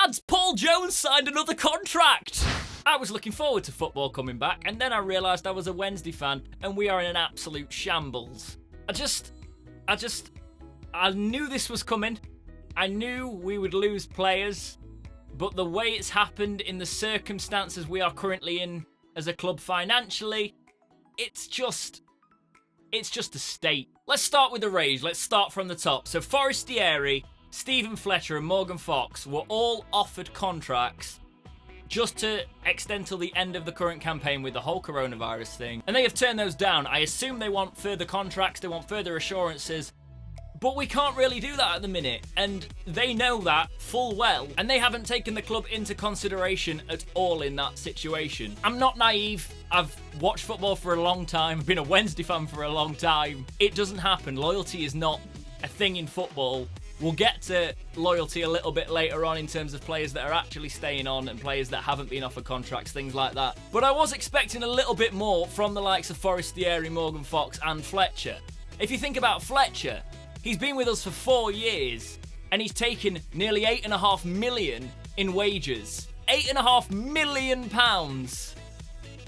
Lads, Paul Jones signed another contract! I was looking forward to football coming back, and then I realised I was a Wednesday fan, and we are in an absolute shambles. I knew this was coming. I knew we would lose players, but the way it's happened in the circumstances we are currently in as a club financially, it's just a state. Let's start with the rage. Let's start from the top. So Forestieri, Stephen Fletcher and Morgan Fox were all offered contracts just to extend till the end of the current campaign with the whole coronavirus thing. And they have turned those down. I assume they want further contracts, they want further assurances. But we can't really do that at the minute, and they know that full well, and they haven't taken the club into consideration at all in that situation. I'm not naive. I've watched football for a long time. I've been a Wednesday fan for a long time. It doesn't happen. Loyalty is not a thing in football. We'll get to loyalty a little bit later on in terms of players that are actually staying on and players that haven't been offered contracts, things like that. But I was expecting a little bit more from the likes of Forestieri, Morgan Fox and Fletcher. If you think about Fletcher, he's been with us for 4 years and he's taken nearly £8.5 million in wages. £8.5 million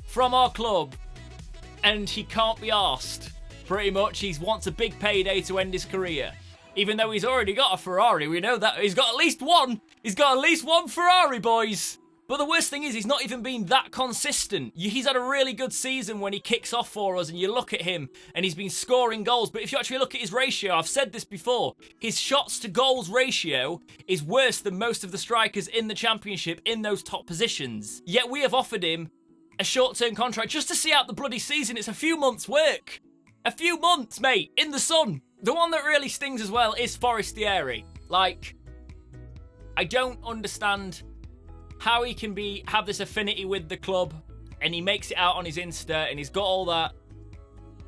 from our club, and he can't be arsed. Pretty much, he wants a big payday to end his career. Even though he's already got a Ferrari, we know that. He's got at least one. He's got at least one Ferrari, boys. But the worst thing is, he's not even been that consistent. He's had a really good season when he kicks off for us, and you look at him, and he's been scoring goals. But if you actually look at his ratio, I've said this before, his shots to goals ratio is worse than most of the strikers in the Championship in those top positions. Yet we have offered him a short-term contract just to see out the bloody season. It's a few months' work. A few months, mate, in the sun. The one that really stings as well is Forestieri. Like, I don't understand how he can have this affinity with the club, and he makes it out on his Insta, and he's got all that.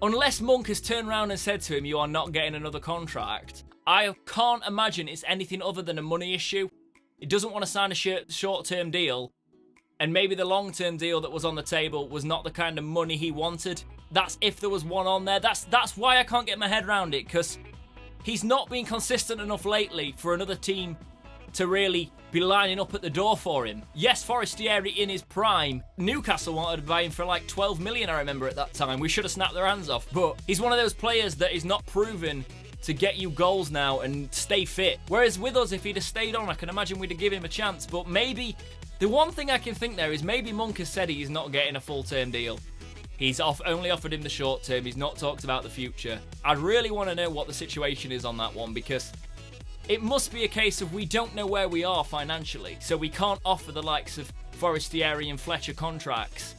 Unless Monk has turned around and said to him, you are not getting another contract, I can't imagine it's anything other than a money issue. He doesn't want to sign a short-term deal, and maybe the long-term deal that was on the table was not the kind of money he wanted. That's if there was one on there. That's why I can't get my head around it, because he's not been consistent enough lately for another team to really be lining up at the door for him. Yes, Forestieri in his prime, Newcastle wanted to buy him for like 12 million, I remember at that time. We should have snapped their hands off, but he's one of those players that is not proven to get you goals now and stay fit. Whereas with us, if he'd have stayed on, I can imagine we'd have given him a chance. But maybe, the one thing I can think there is maybe Monk has said he's not getting a full-term deal. He's only offered him the short term. He's not talked about the future. I really want to know what the situation is on that one, because it must be a case of we don't know where we are financially, so we can't offer the likes of Forestieri and Fletcher contracts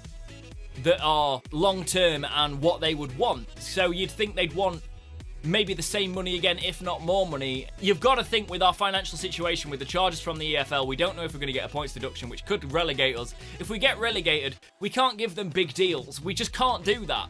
that are long-term and what they would want. So you'd think they'd want maybe the same money again, if not more money. You've got to think with our financial situation, with the charges from the EFL, we don't know if we're going to get a points deduction, which could relegate us. If we get relegated, we can't give them big deals. We just can't do that.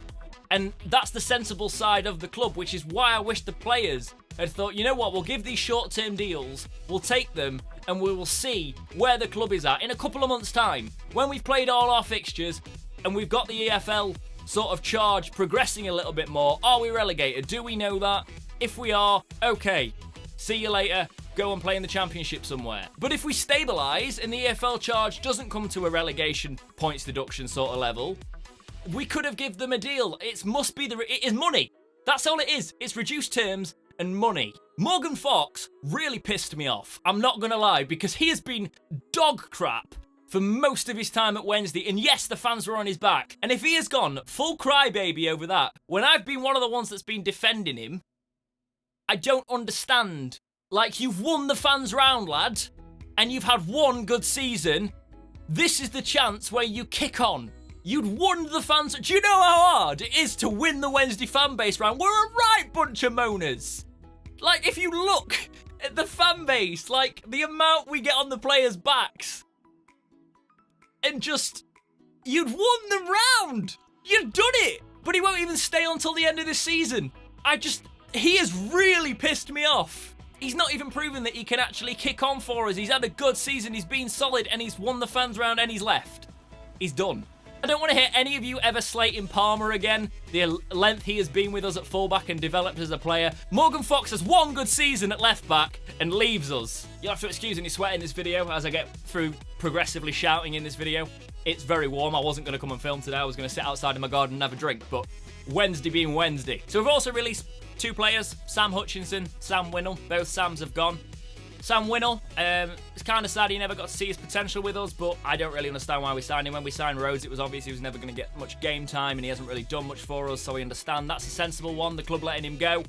And that's the sensible side of the club, which is why I wish the players had thought, you know what, we'll give these short-term deals, we'll take them, and we will see where the club is at in a couple of months' time. When we've played all our fixtures, and we've got the EFL sort of charge progressing a little bit more, are we relegated? Do we know that? If we are, okay, see you later, go and play in the Championship somewhere. But if we stabilise and the EFL charge doesn't come to a relegation points deduction sort of level, we could have given them a deal. It is money. That's all it is. It's reduced terms and money. Morgan Fox really pissed me off, I'm not going to lie, because he has been dog crap for most of his time at Wednesday, and yes, the fans were on his back. And if he has gone full crybaby over that, when I've been one of the ones that's been defending him, I don't understand. Like, you've won the fans round, lad, and you've had one good season. This is the chance where you kick on. You'd won the fans. Do you know how hard it is to win the Wednesday fan base round? We're a right bunch of moaners. Like, if you look at the fan base, like, the amount we get on the players' backs, and just, you'd won the round. You've done it. But he won't even stay on till the end of this season. He has really pissed me off. He's not even proven that he can actually kick on for us. He's had a good season. He's been solid, and he's won the fans round, and he's left. He's done. I don't want to hear any of you ever slating Palmer again. The length he has been with us at fullback and developed as a player. Morgan Fox has one good season at left back and leaves us. You'll have to excuse any sweat in this video as I get through progressively shouting in this video. It's very warm. I wasn't going to come and film today. I was going to sit outside in my garden and have a drink, but Wednesday being Wednesday. So we've also released 2 players, Sam Hutchinson, Sam Winnell. Both Sams have gone. Sam Winnell, it's kind of sad he never got to see his potential with us, but I don't really understand why we signed him. When we signed Rhodes, it was obvious he was never going to get much game time, and he hasn't really done much for us, so we understand that's a sensible one, the club letting him go.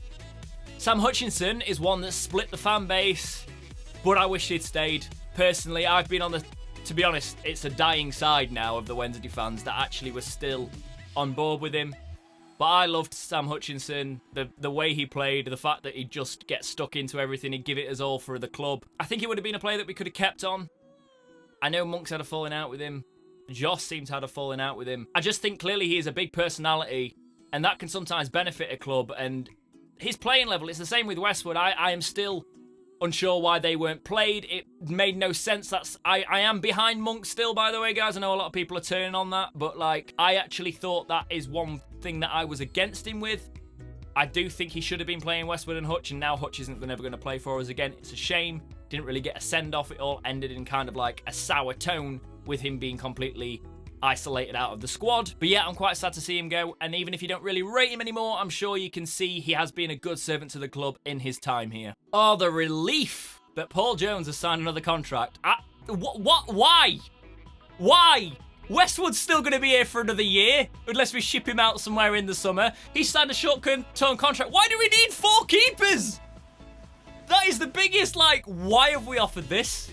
Sam Hutchinson is one that split the fan base, but I wish he'd stayed. Personally, I've been on the, to be honest, it's a dying side now of the Wednesday fans that actually were still on board with him. But I loved Sam Hutchinson, the way he played, the fact that he'd just get stuck into everything, he'd give it his all for the club. I think he would have been a player that we could have kept on. I know Monk's had a falling out with him. Joss seems to have a falling out with him. I just think clearly he is a big personality, and that can sometimes benefit a club. And his playing level, it's the same with Westwood. I am still unsure why they weren't played. It made no sense. I am behind Monk still, by the way, guys. I know a lot of people are turning on that, but like, I actually thought that is one thing that I was against him with. I do think he should have been playing Westwood and Hutch, and now Hutch isn't never going to play for us again. It's a shame. Didn't really get a send-off. It all ended in kind of like a sour tone with him being completely isolated out of the squad. But yeah, I'm quite sad to see him go, and even if you don't really rate him anymore, I'm sure you can see he has been a good servant to the club in his time here. Oh, the relief that Paul Jones has signed another contract. What? Why? Why? Westwood's still going to be here for another year, unless we ship him out somewhere in the summer. He signed a short-term contract. Why do we need 4 keepers? That is the biggest, like, why have we offered this?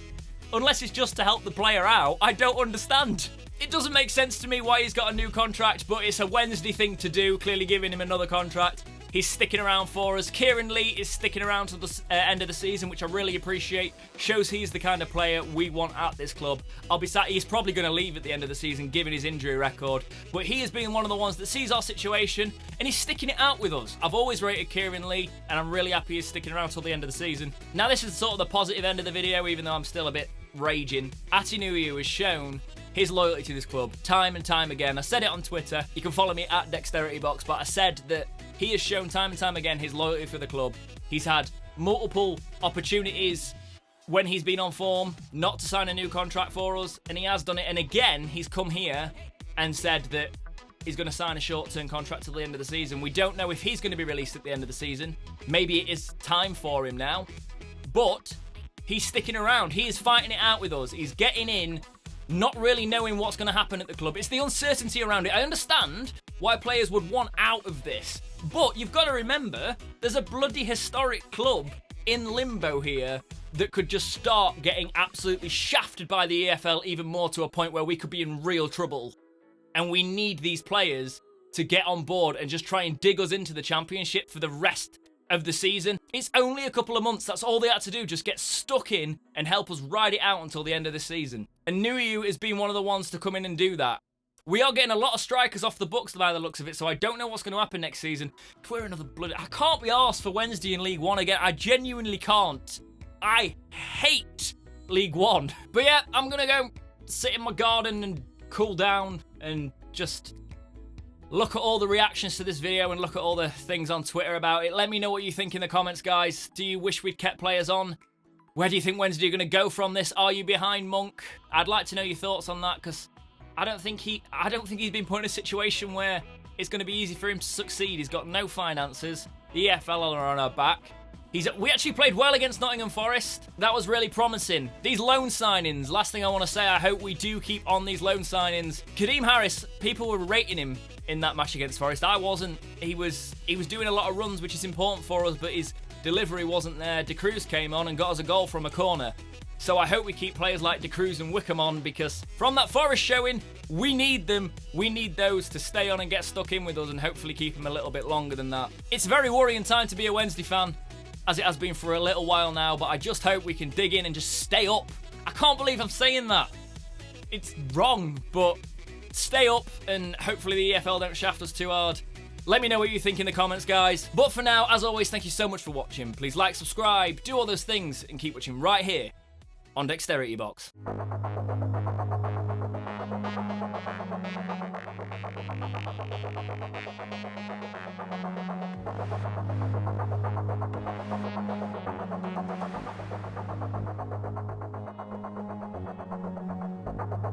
Unless it's just to help the player out, I don't understand. It doesn't make sense to me why he's got a new contract, but it's a Wednesday thing to do, clearly giving him another contract. He's sticking around for us. Kieran Lee is sticking around to the end of the season, which I really appreciate. Shows he's the kind of player we want at this club. I'll be sad. He's probably going to leave at the end of the season, given his injury record. But he has been one of the ones that sees our situation, and he's sticking it out with us. I've always rated Kieran Lee, and I'm really happy he's sticking around till the end of the season. Now, this is sort of the positive end of the video, even though I'm still a bit raging. Atinuiu has shown his loyalty to this club time and time again. I said it on Twitter. You can follow me at dexteritybox, but I said that he has shown time and time again his loyalty for the club. He's had multiple opportunities when he's been on form not to sign a new contract for us, and he has done it. And again, he's come here and said that he's going to sign a short-term contract till the end of the season. We don't know if he's going to be released at the end of the season. Maybe it is time for him now, but he's sticking around. He is fighting it out with us. He's getting in, not really knowing what's going to happen at the club. It's the uncertainty around it. I understand why players would want out of this, but you've got to remember, there's a bloody historic club in limbo here that could just start getting absolutely shafted by the EFL even more, to a point where we could be in real trouble. And we need these players to get on board and just try and dig us into the Championship for the rest of the season. It's only a couple of months. That's all they had to do. Just get stuck in and help us ride it out until the end of the season. And Nuiu has been one of the ones to come in and do that. We are getting a lot of strikers off the books by the looks of it, so I don't know what's going to happen next season. If we're another bloody... I can't be arsed for Wednesday in League One again. I genuinely can't. I hate League One. But yeah, I'm going to go sit in my garden and cool down and just look at all the reactions to this video and look at all the things on Twitter about it. Let me know what you think in the comments, guys. Do you wish we'd kept players on? Where do you think Wednesday are going to go from this? Are you behind Monk? I'd like to know your thoughts on that, because I don't think he's been put in a situation where it's going to be easy for him to succeed. He's got no finances. The EFL are on our back. We actually played well against Nottingham Forest. That was really promising. These loan signings, last thing I want to say, I hope we do keep on these loan signings. Kadeem Harris, people were rating him in that match against Forest. I wasn't. He was doing a lot of runs, which is important for us, but his delivery wasn't there. De Cruz came on and got us a goal from a corner. So I hope we keep players like De Cruz and Wickham on, because from that Forest showing, we need them. We need those to stay on and get stuck in with us, and hopefully keep them a little bit longer than that. It's a very worrying time to be a Wednesday fan, as it has been for a little while now, but I just hope we can dig in and just stay up. I can't believe I'm saying that. It's wrong, but stay up, and hopefully the EFL don't shaft us too hard. Let me know what you think in the comments, guys. But for now, as always, thank you so much for watching. Please like, subscribe, do all those things, and keep watching right here on Dexterity Box.